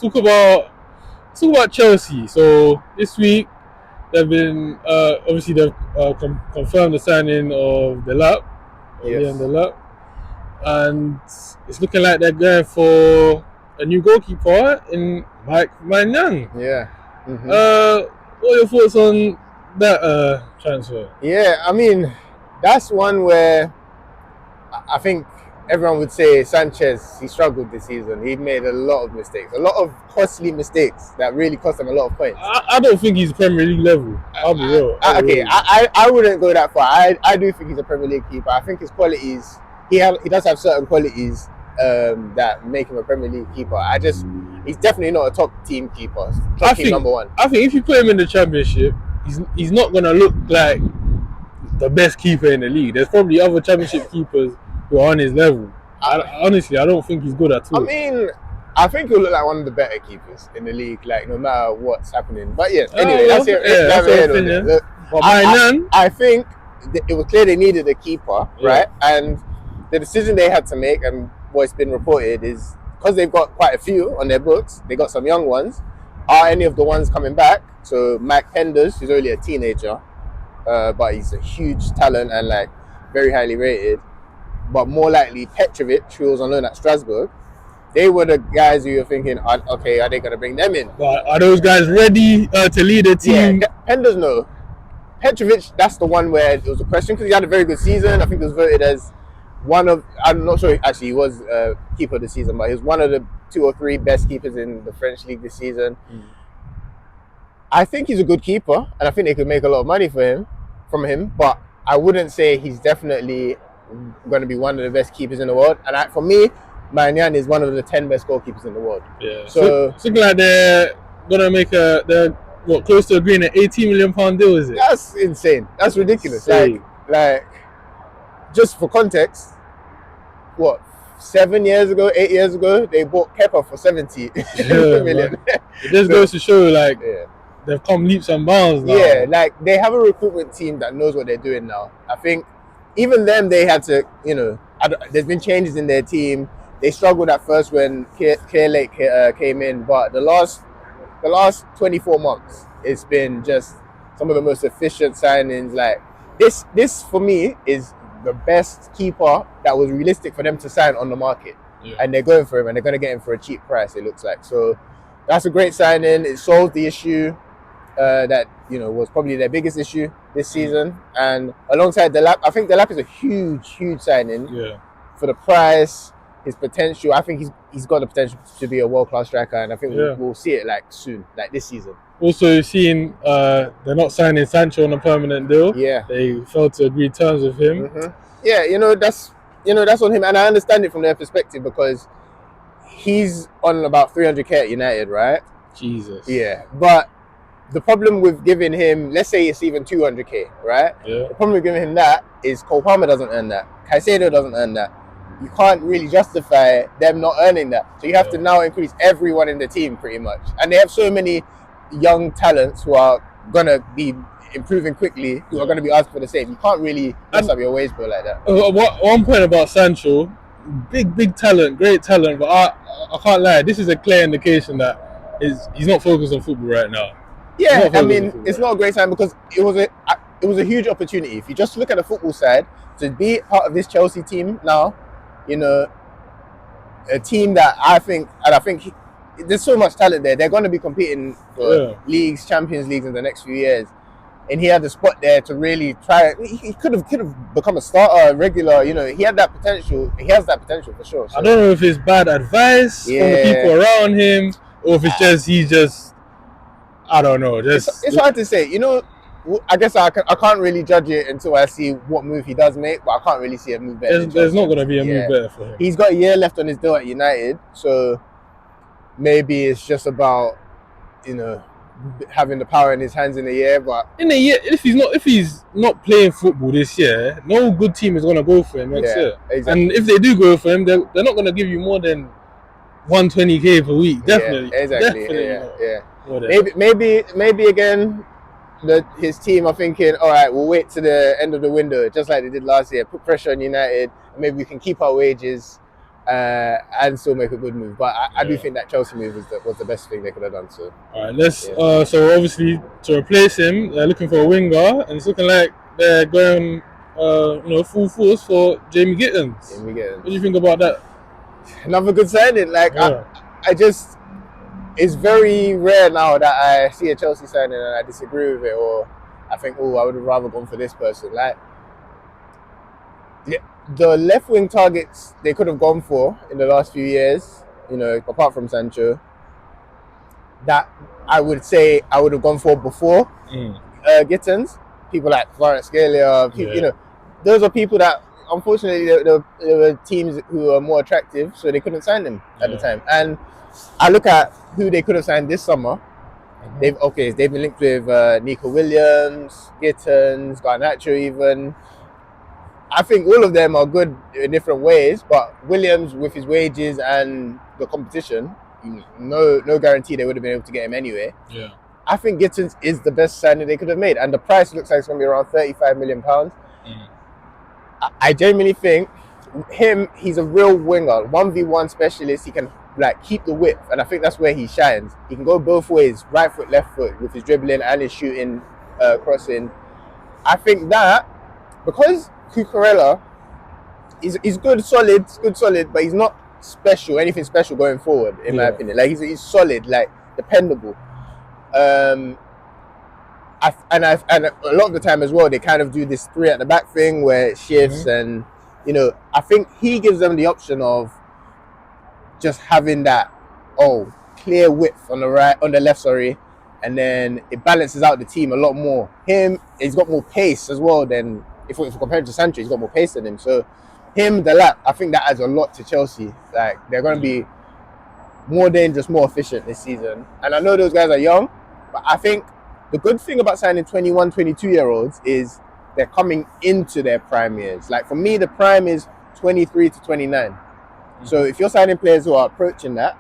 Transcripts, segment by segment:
talk about talk about Chelsea. So this week they've been obviously they've confirmed the signing of the lap, Yes. the lap, and it's looking like they're going for a new goalkeeper in Maignan. Yeah. What are your thoughts on that transfer? Yeah, I mean, that's one where I think everyone would say Sanchez, he struggled this season. He made a lot of mistakes, a lot of costly mistakes that really cost him a lot of points. I don't think he's Premier League level. I'll be real. I wouldn't go that far. I do think he's a Premier League keeper. I think his qualities, he does have certain qualities that make him a Premier League keeper. He's definitely not a top team keeper. Team number one. I think if you put him in the Championship, he's not gonna look like the best keeper in the league. There's probably other Championship keepers who are on his level. Honestly, I don't think he's good at all. I mean, I think he'll look like one of the better keepers in the league, like no matter what's happening. But yeah, anyway, that's your opinion. Look, I think it was clear they needed a keeper, right? And the decision they had to make, and what's been reported, is because they've got quite a few on their books, they got some young ones. Are any of the ones coming back? So Mike Penders, who's only a teenager, but he's a huge talent and like very highly rated. But more likely Petrovic, who was on loan at Strasbourg, they were the guys who you're thinking, okay, are they going to bring them in? But are those guys ready to lead the team? Yeah, Penders, no. Petrovic, that's the one where it was a question because he had a very good season. I think he was voted as one of, I'm not sure actually he was keeper of the season, but he was one of the 2 or 3 best keepers in the French league this season. I think he's a good keeper, and I think they could make a lot of money from him, but I wouldn't say he's definitely going to be one of the best keepers in the world. And for me, Maignan is one of the 10 best goalkeepers in the world. Yeah. So it's looking like they're gonna make close to agreeing an £18 million deal, is it? That's insane. That's ridiculous. Like, just for context, 7 years ago, 8 years ago, they bought Kepa for 70 million. It just goes to show, like, they've come leaps and bounds now. Yeah, like, they have a recruitment team that knows what they're doing now. I think even them, they had to, there's been changes in their team. They struggled at first when Keir Lake came in, but the last 24 months, it's been just some of the most efficient signings. Like, this for me is the best keeper that was realistic for them to sign on the market. Yeah. And they're going for him, and they're going to get him for a cheap price, it looks like. So that's a great signing. It solved the issue that was probably their biggest issue this season. And alongside the lap, I think the lap is a huge signing. Yeah. For the price, his potential, I think he's got the potential to be a world-class striker, and I think we'll see it like soon, like this season. Also, seeing they're not signing Sancho on a permanent deal. Yeah, they failed to agree terms with him. Yeah, that's on him, and I understand it from their perspective because he's on about 300k at United, right? Jesus. Yeah, but the problem with giving him, let's say it's even 200k, right? Yeah. The problem with giving him that is Cole Palmer doesn't earn that, Caicedo doesn't earn that. You can't really justify them not earning that. So you have to now increase everyone in the team pretty much. And they have so many young talents who are going to be improving quickly, who are going to be asked for the same. You can't really mess up your wage bill like that. One point about Sancho, big talent, great talent, but I can't lie. This is a clear indication that he's not focused on football right now. Yeah, I mean, it's not a great time because it was a huge opportunity. If you just look at the football side, to be part of this Chelsea team now, a team that I think there's so much talent there. They're going to be competing for leagues, Champions Leagues in the next few years. And he had the spot there to really try. He could have become a starter, a regular. He had that potential. He has that potential for sure. So. I don't know if it's bad advice from the people around him, or if it's he's just. I don't know. It's hard to say. I guess I can't really judge it until I see what move he does make, but I can't really see a move better. There's not going to be a move better for him. He's got a year left on his deal at United, so maybe it's just about, having the power in his hands in a year. But in a year, if he's not playing football this year, no good team is going to go for him next year. Exactly. And if they do go for him, they're not going to give you more than 120k per week. Definitely. Yeah, exactly. Definitely. Yeah. Maybe again. His team are thinking, all right, we'll wait to the end of the window, just like they did last year. Put pressure on United, and maybe we can keep our wages and still make a good move. But I do Yeah. think that Chelsea move was the best thing they could have done. So All right, let's. Yeah. So obviously to replace him, they're looking for a winger, and it's looking like they're going, full force for Jamie Gittens. we get What do you think about that? another good signing. Like Yeah. I just, it's very rare now that I see a Chelsea signing and I disagree with it, or I think, oh, I would have rather gone for this person. Like the left wing targets they could have gone for in the last few years, apart from Sancho, that I would say I would have gone for before Gittens. People like Kvaratskhelia, Yeah. those are people that unfortunately there were teams who are more attractive, so they couldn't sign them at the time. And I look at who they could have signed this summer. They've been linked with Nico Williams, Gittens, Garnacho even. I think all of them are good in different ways, but Williams, with his wages and the competition, no guarantee they would have been able to get him anyway. Yeah. I think Gittens is the best signing they could have made, and the price looks like it's going to be around £35 million. I genuinely think he's a real winger, 1v1 specialist. He can keep the width, and I think that's where he shines. He can go both ways, right foot, left foot, with his dribbling and his shooting, crossing. I think that because Cucurella is good, solid, but he's not anything special going forward, in my opinion. Like he's solid, dependable. And a lot of the time as well, they kind of do this 3 at the back thing where it shifts, and I think he gives them the option of just having that clear width on the left, and then it balances out the team a lot more. He's got more pace as well than if we compare him to Sancho. He's got more pace than him. So I think that adds a lot to Chelsea. Like they're going to be more dangerous, more efficient this season. And I know those guys are young, but I think the good thing about signing 21, 22-year-olds is they're coming into their prime years. Like for me, the prime is 23 to 29. So if you're signing players who are approaching that,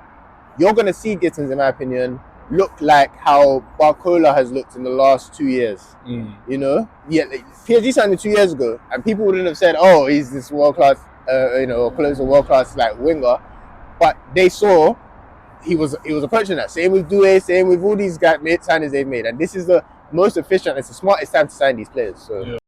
you're going to see Gittens, in my opinion, look like how Barcola has looked in the last 2 years. PSG signed him 2 years ago, and people wouldn't have said, "Oh, he's this world-class, close to world-class winger," but they saw he was approaching that. Same with Doué, same with all these signings they've made, and this is the most efficient. It's the smartest time to sign these players. So. Yeah.